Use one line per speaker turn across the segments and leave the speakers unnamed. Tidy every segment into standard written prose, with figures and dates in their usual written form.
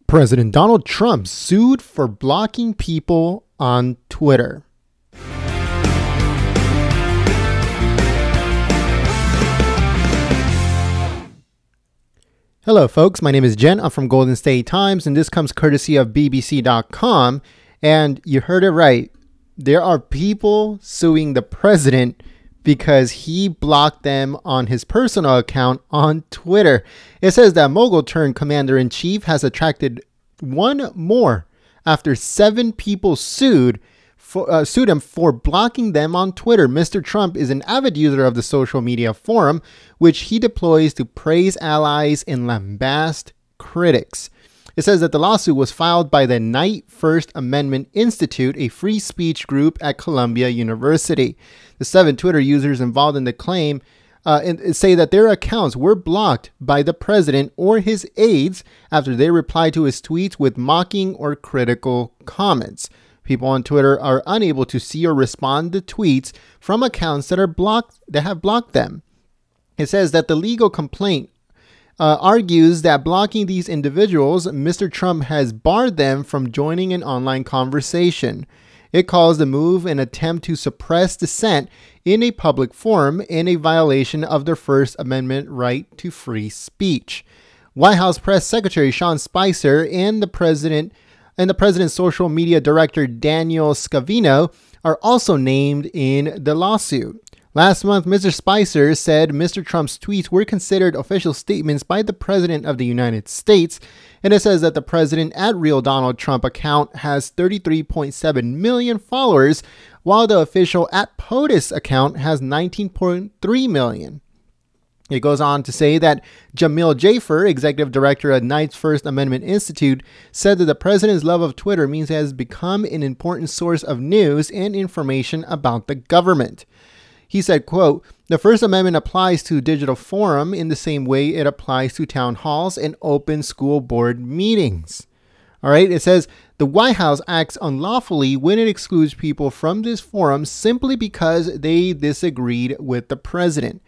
President Donald Trump sued for blocking people on Twitter. Hello, folks. My name is Jen. I'm from Golden State Times, and this comes courtesy of BBC.com. And you heard it right. There are people suing the president because he blocked them on his personal account on Twitter. It says that mogul turned commander-in-chief has attracted one more after 7 people sued him for blocking them on Twitter. Mr. Trump is an avid user of the social media forum, which he deploys to praise allies and lambast critics. It says that the lawsuit was filed by the Knight First Amendment Institute, a free speech group at Columbia University. The 7 Twitter users involved in the claim say that their accounts were blocked by the president or his aides after they replied to his tweets with mocking or critical comments. People on Twitter are unable to see or respond to tweets from accounts that have blocked them. It says that the legal complaint argues that blocking these individuals, Mr. Trump has barred them from joining an online conversation. It calls the move an attempt to suppress dissent in a public forum and a violation of their First Amendment right to free speech. White House Press Secretary Sean Spicer and the president's social media director Daniel Scavino are also named in the lawsuit. Last month, Mr. Spicer said Mr. Trump's tweets were considered official statements by the President of the United States, and it says that the President at Real Donald Trump account has 33.7 million followers, while the official at POTUS account has 19.3 million. It goes on to say that Jamil Jafer, executive director at Knight's First Amendment Institute, said that the president's love of Twitter means it has become an important source of news and information about the government. He said, quote, "The First Amendment applies to digital forum in the same way it applies to town halls and open school board meetings." All right. It says the White House acts unlawfully when it excludes people from this forum simply because they disagreed with the president.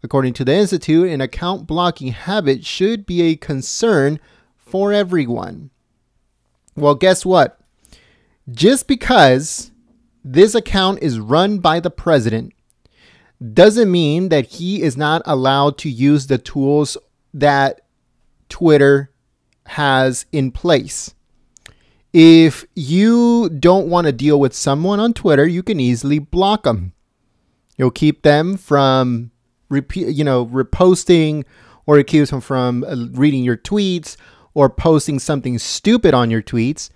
According to the Institute, an account blocking habit should be a concern for everyone. Well, guess what? Just because this account is run by the president doesn't mean that he is not allowed to use the tools that Twitter has in place. If you don't want to deal with someone on Twitter, you can easily block them. You'll keep them from reposting, or it keeps them from reading your tweets or posting something stupid on your tweets.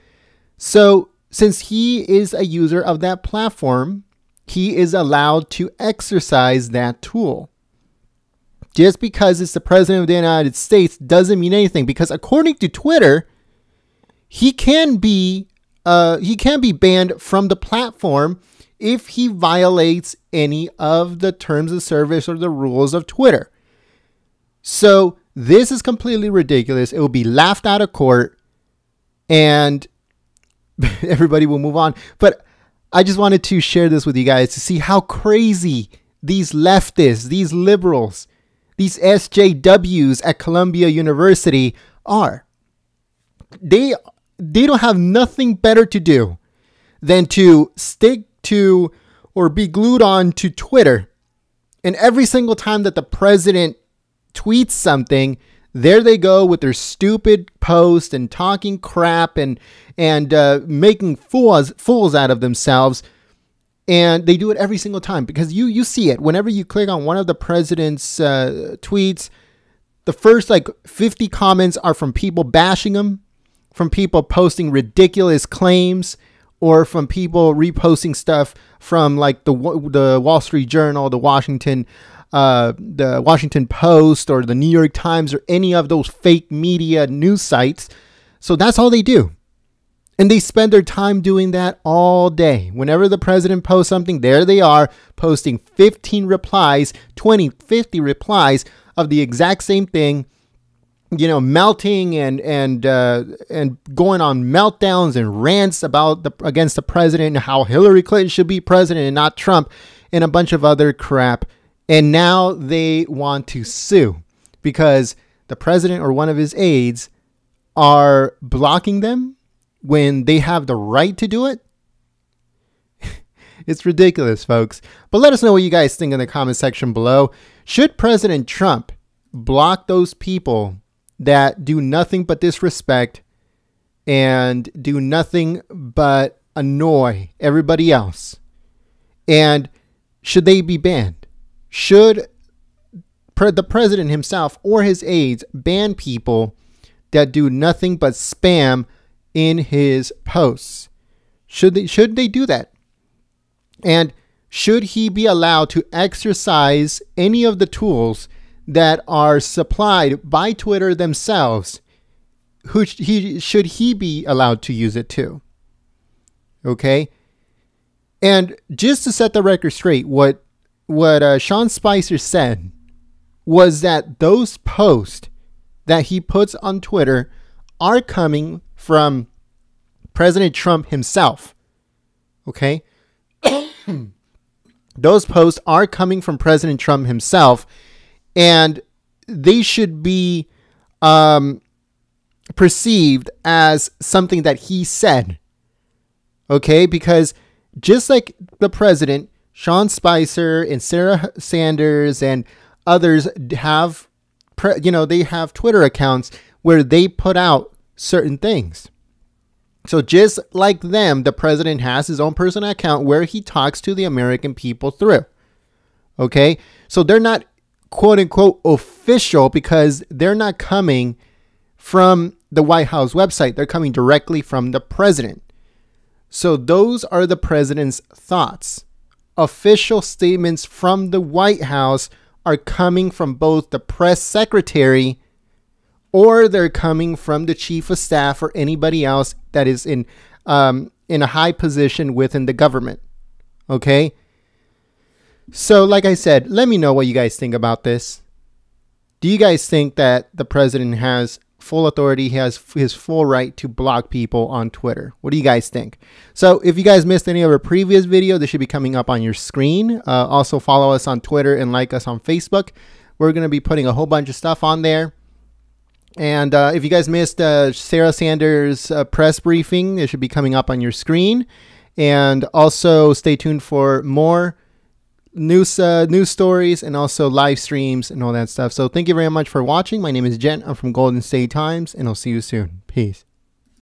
So since he is a user of that platform, he is allowed to exercise that tool. Just because it's the president of the United States doesn't mean anything, because according to Twitter, he can be banned from the platform if he violates any of the terms of service or the rules of Twitter. So this is completely ridiculous. It will be laughed out of court and everybody will move on. But I just wanted to share this with you guys to see how crazy these leftists, these liberals, these SJWs at Columbia University are. They don't have nothing better to do than to stick to or be glued on to Twitter. And every single time that the president tweets something, there they go with their stupid post and talking crap and making fools out of themselves. And they do it every single time because you see it. Whenever you click on one of the president's tweets, the first 50 comments are from people bashing him, from people posting ridiculous claims, or from people reposting stuff from the Wall Street Journal, the Washington Post, or the New York Times, or any of those fake media news sites. So that's all they do. And they spend their time doing that all day. Whenever the president posts something, there they are posting 15 replies, 20, 50 replies of the exact same thing, melting and going on meltdowns and rants against the president and how Hillary Clinton should be president and not Trump and a bunch of other crap. And now they want to sue because the president or one of his aides are blocking them when they have the right to do it. It's ridiculous, folks. But let us know what you guys think in the comment section below. Should President Trump block those people that do nothing but disrespect and do nothing but annoy everybody else? And should they be banned? Should the president himself or his aides ban people that do nothing but spam in his posts? Should they do that? And should he be allowed to exercise any of the tools that are supplied by Twitter themselves? Should he be allowed to use it too? Okay. And just to set the record straight, what Sean Spicer said was that those posts that he puts on Twitter are coming from President Trump himself. Okay. Those posts are coming from President Trump himself, and they should be perceived as something that he said. Okay, because just like the president, Sean Spicer and Sarah Sanders and others have, they have Twitter accounts where they put out certain things. So just like them, the president has his own personal account where he talks to the American people through. Okay, so they're not quote unquote official because they're not coming from the White House website. They're coming directly from the president. So those are the president's thoughts. Official statements from the White House are coming from both the press secretary or they're coming from the chief of staff or anybody else that is in a high position within the government. Okay. So like I said, let me know what you guys think about this. Do you guys think that the president has full authority, he has his full right to block people on Twitter? What do you guys think? So if you guys missed any of our previous video, this should be coming up on your screen. Also follow us on Twitter and like us on Facebook. We're going to be putting a whole bunch of stuff on there. And if you guys missed Sarah Sanders' press briefing, it should be coming up on your screen. And also stay tuned for more news stories and also live streams and all that stuff. So thank you very much for watching. My name is Jen. I'm from Golden State Times, and I'll see you soon. Peace.